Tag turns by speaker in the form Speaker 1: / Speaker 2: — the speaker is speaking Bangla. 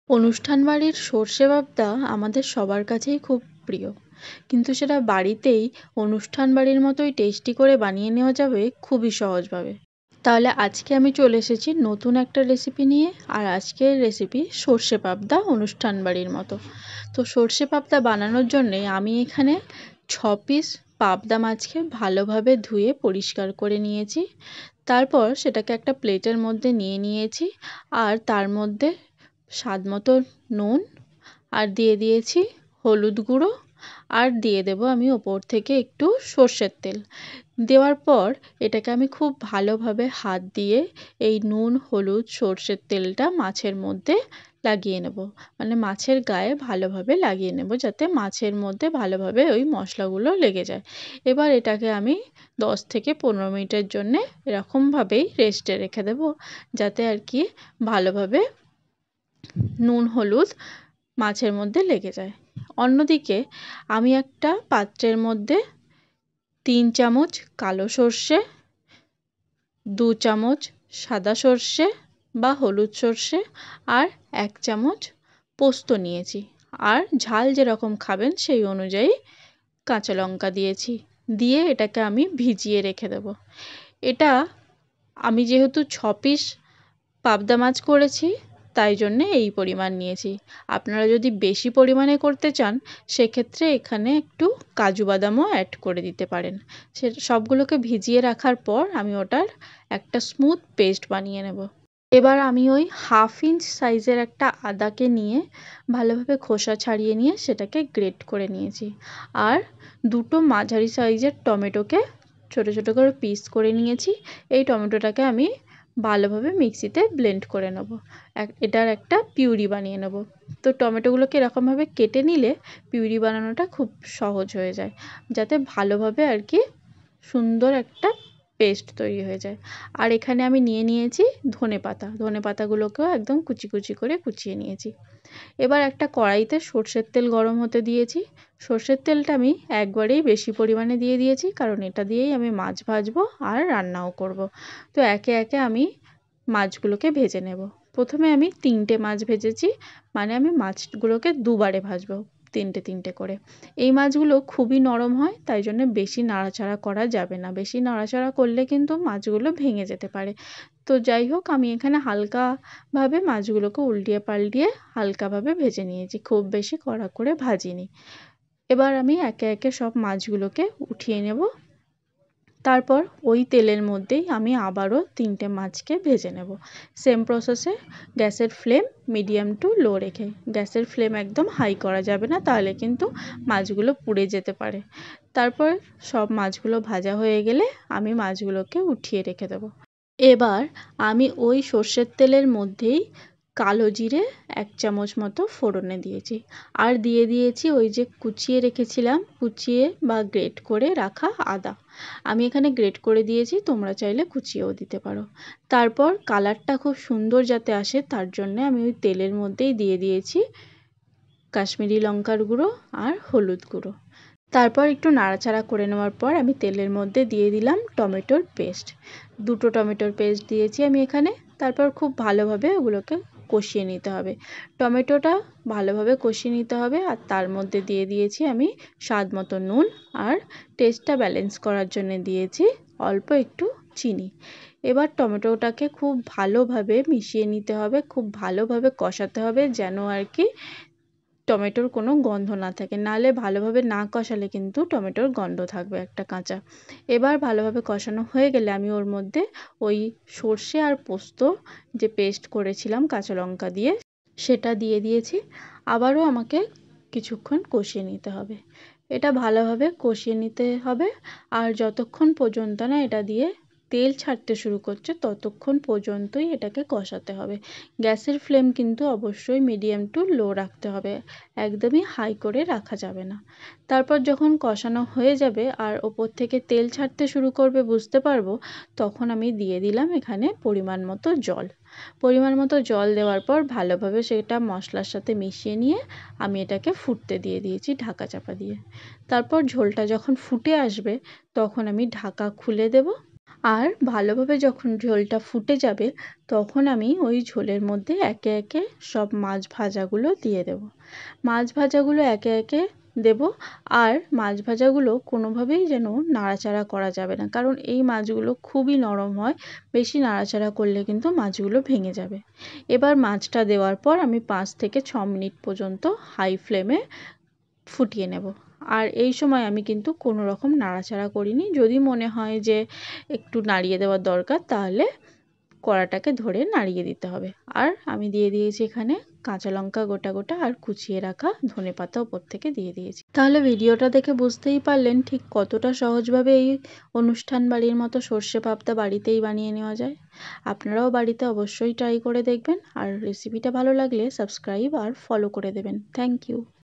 Speaker 1: অনুষ্ঠান বাড়ির সর্ষে পাবদা আমাদের সবার কাছেই খুব প্রিয়, কিন্তু সেটা বাড়িতেই অনুষ্ঠান বাড়ির মতোই টেস্টি করে বানিয়ে নেওয়া যাবে খুবই সহজভাবে। তাহলে আজকে আমি চলে এসেছি নতুন একটা রেসিপি নিয়ে। আর আজকের রেসিপি সর্ষে পাবদা অনুষ্ঠান বাড়ির মতো। তো সর্ষে পাবদা বানানোর জন্যে আমি এখানে 6 পিস পাবদা মাছকে ভালোভাবে ধুয়ে পরিষ্কার করে নিয়েছি। তারপর সেটাকে একটা প্লেটের মধ্যে নিয়ে নিয়েছি, আর তার মধ্যে স্বাদ মতো নুন, আর দিয়ে দিয়েছি হলুদ গুঁড়ো, আর দিয়ে দেব আমি ওপর থেকে একটু সর্ষের তেল। দেওয়ার পর এটাকে আমি খুব ভালোভাবে হাত দিয়ে এই নুন, হলুদ, সর্ষের তেলটা মাছের মধ্যে লাগিয়ে নেব। মানে মাছের গায়ে ভালোভাবে লাগিয়ে নেব, যাতে মাছের মধ্যে ভালোভাবে ওই মশলাগুলো লেগে যায়। এবার এটাকে আমি 10 থেকে 15 মিনিটের জন্যে এরকমভাবেই রেস্টে রেখে দেব, যাতে আর কি ভালোভাবে নুন, হলুদ মাছের মধ্যে লেগে যায়। অন্যদিকে আমি একটা পাত্রের মধ্যে 3 চামচ কালো সর্ষে, 2 চামচ সাদা সর্ষে বা হলুদ সর্ষে, আর 1 চামচ পোস্ত নিয়েছি। আর ঝাল যেরকম খাবেন সেই অনুযায়ী কাঁচা লঙ্কা দিয়েছি। দিয়ে এটাকে আমি ভিজিয়ে রেখে দেব। এটা আমি যেহেতু 6 পিস পাবদা মাছ করেছি, তাই জন্যে এই পরিমাণ নিয়েছি। আপনারা যদি বেশি পরিমাণে করতে চান, সেক্ষেত্রে এখানে একটু কাজু বাদামও অ্যাড করে দিতে পারেন। সে সবগুলোকে ভিজিয়ে রাখার পর আমি ওটার একটা স্মুথ পেস্ট বানিয়ে নেব। এবার আমি ওই 1/2 ইঞ্চ সাইজের একটা আদাকে নিয়ে ভালোভাবে খোসা ছাড়িয়ে নিয়ে সেটাকে গ্রেট করে নিয়েছি। আর 2টো মাঝারি সাইজের টমেটোকে ছোটো ছোটো করে পিস করে নিয়েছি। এই টমেটোটাকে আমি ভালোভাবে মিক্সিতে ব্লেন্ড করে নেব। এটার একটা পিউরি বানিয়ে নেব। তো টমেটোগুলোকে এরকমভাবে কেটে নিলে পিউরি বানানোটা খুব সহজ হয়ে যায়, যাতে ভালোভাবে আর কি সুন্দর একটা পেস্ট তৈরি হয়ে যায়। আর এখানে আমি নিয়ে নিয়েছি ধনে পাতাগুলোকেও একদম কুচি কুচি করে কুচিয়ে নিয়েছি। এবার একটা কড়াইতে সর্ষের তেল গরম হতে দিয়েছি। সর্ষের তেলটা আমি একবারেই বেশি পরিমাণে দিয়ে দিয়েছি, কারণ এটা দিয়েই আমি মাছ ভাজবো আর রান্নাও করব। তো একে একে আমি মাছগুলোকে ভেজে নেব। প্রথমে আমি 3টে মাছ ভেজেছি, মানে আমি মাছগুলোকে দুবারে ভাজবো, 3টে করে। এই মাছগুলো খুবই নরম হয়, তাই জন্য বেশি নাড়াচাড়া করা যাবে না। বেশি নাড়াচাড়া করলে কিন্তু মাছগুলো ভেঙে যেতে পারে। তো যাই হোক, আমি এখানে হালকাভাবে মাছগুলোকে উল্টিয়ে পাল্টিয়ে হালকাভাবে ভেজে নিয়েছি, খুব বেশি কড়া করে ভাজিনি। এবার আমি একে একে সব মাছগুলোকে উঠিয়ে নেব। তারপর ওই তেলের মধ্যেই আমি আবারও 3টে মাছকে ভেজে নেব, সেম প্রসেসে। গ্যাসের ফ্লেম মিডিয়াম টু লো রেখে, গ্যাসের ফ্লেম একদম হাই করা যাবে না, তাহলে কিন্তু মাছগুলো পুড়ে যেতে পারে। তারপর সব মাছগুলো ভাজা হয়ে গেলে আমি মাছগুলোকে উঠিয়ে রেখে দেব। এবার আমি ওই সর্ষের তেলের মধ্যেই কালো জিরে 1 চামচ মতো ফোড়নে দিয়েছি, আর দিয়ে দিয়েছি ওই যে কুচিয়ে বা গ্রেট করে রাখা আদা। আমি এখানে গ্রেট করে দিয়েছি, তোমরা চাইলে কুচিয়েও দিতে পারো। তারপর কালারটা খুব সুন্দর যাতে আসে, তার জন্য আমি ওই তেলের মধ্যেই দিয়ে দিয়েছি কাশ্মীরি লঙ্কার গুঁড়ো আর হলুদ গুঁড়ো। তারপর একটু নাড়াচাড়া করে নেওয়ার পর আমি তেলের মধ্যে দিয়ে দিলাম টমেটোর পেস্ট। 2টো টমেটোর পেস্ট দিয়েছি আমি এখানে। তারপর খুব ভালোভাবে ওগুলোকে কষিয়ে নিতে হবে। টমেটোটা ভালোভাবে কষিয়ে নিতে হবে, আর তার মধ্যে দিয়ে দিয়েছি আমি স্বাদ মতো নুন, আর টেস্টটা ব্যালেন্স করার জন্য দিয়েছি অল্প একটু চিনি। এবার টমেটোটাকে খুব ভালোভাবে মিশিয়ে নিতে হবে, খুব ভালোভাবে কষাতে হবে, যেন আর কি টমেটোর কোনো গন্ধ না থাকে। নাহলে ভালোভাবে না কষালে কিন্তু টমেটোর গন্ধ থাকবে একটা কাঁচা। এবার ভালোভাবে কষানো হয়ে গেলে আমি ওর মধ্যে ওই সর্ষে আর পোস্ত যে পেস্ট করেছিলাম কাঁচা লঙ্কা দিয়ে, সেটা দিয়ে দিয়েছি। আবারও আমাকে কিছুক্ষণ কষিয়ে নিতে হবে। এটা ভালোভাবে কষিয়ে নিতে হবে, আর যতক্ষণ পর্যন্ত না এটা দিয়ে তেল ছাড়তে শুরু করছে ততক্ষণ পর্যন্তই এটাকে কষাতে হবে। গ্যাসের ফ্লেম কিন্তু অবশ্যই মিডিয়াম টু লো রাখতে হবে, একদমই হাই করে রাখা যাবে না। তারপর যখন কষানো হয়ে যাবে আর ওপর থেকে তেল ছাড়তে শুরু করবে বুঝতে পারবো, তখন আমি দিয়ে দিলাম এখানে পরিমাণ মতো জল। পরিমাণ মতো জল দেওয়ার পর ভালোভাবে সেটা মশলার সাথে মিশিয়ে নিয়ে আমি এটাকে ফুটতে দিয়ে দিয়েছি ঢাকা চাপা দিয়ে। তারপর ঝোলটা যখন ফুটে আসবে তখন আমি ঢাকা খুলে দেব, আর ভালোভাবে যখন ঝোলটা ফুটে যাবে তখন আমি ওই ঝোলের মধ্যে একে একে সব মাছ ভাজাগুলো দিয়ে দেব। মাছ ভাজাগুলো একে একে দেব। আর মাছ ভাজাগুলো কোনোভাবেই যেন নাড়াচাড়া করা যাবে না, কারণ এই মাছগুলো খুবই নরম হয়, বেশি নাড়াচাড়া করলে কিন্তু মাছগুলো ভেঙে যাবে। এবার মাছটা দেওয়ার পর আমি 5 থেকে 6 মিনিট পর্যন্ত হাই ফ্লেমে ফুটিয়ে নেব। আর এই সময় আমি কিন্তু কোনো রকম নাড়াচাড়া করিনি। যদি মনে হয় যে একটু নাড়িয়ে দেওয়ার দরকার তাহলে কড়াটাকে ধরে নাড়িয়ে দিতে হবে। আর আমি দিয়ে দিয়েছি এখানে কাঁচা লঙ্কা গোটা গোটা আর কুচিয়ে রাখা ধনেপাতা ওপর থেকে দিয়ে দিয়েছি। তাহলে ভিডিওটা দেখে বুঝতেই পারলেন ঠিক কতটা সহজভাবে এই অনুষ্ঠান বাড়ির মতো সর্ষে পাবদা বাড়িতেই বানিয়ে নেওয়া যায়। আপনারাও বাড়িতে অবশ্যই ট্রাই করে দেখবেন। আর রেসিপিটা ভালো লাগলে সাবস্ক্রাইব আর ফলো করে দেবেন। Thank you.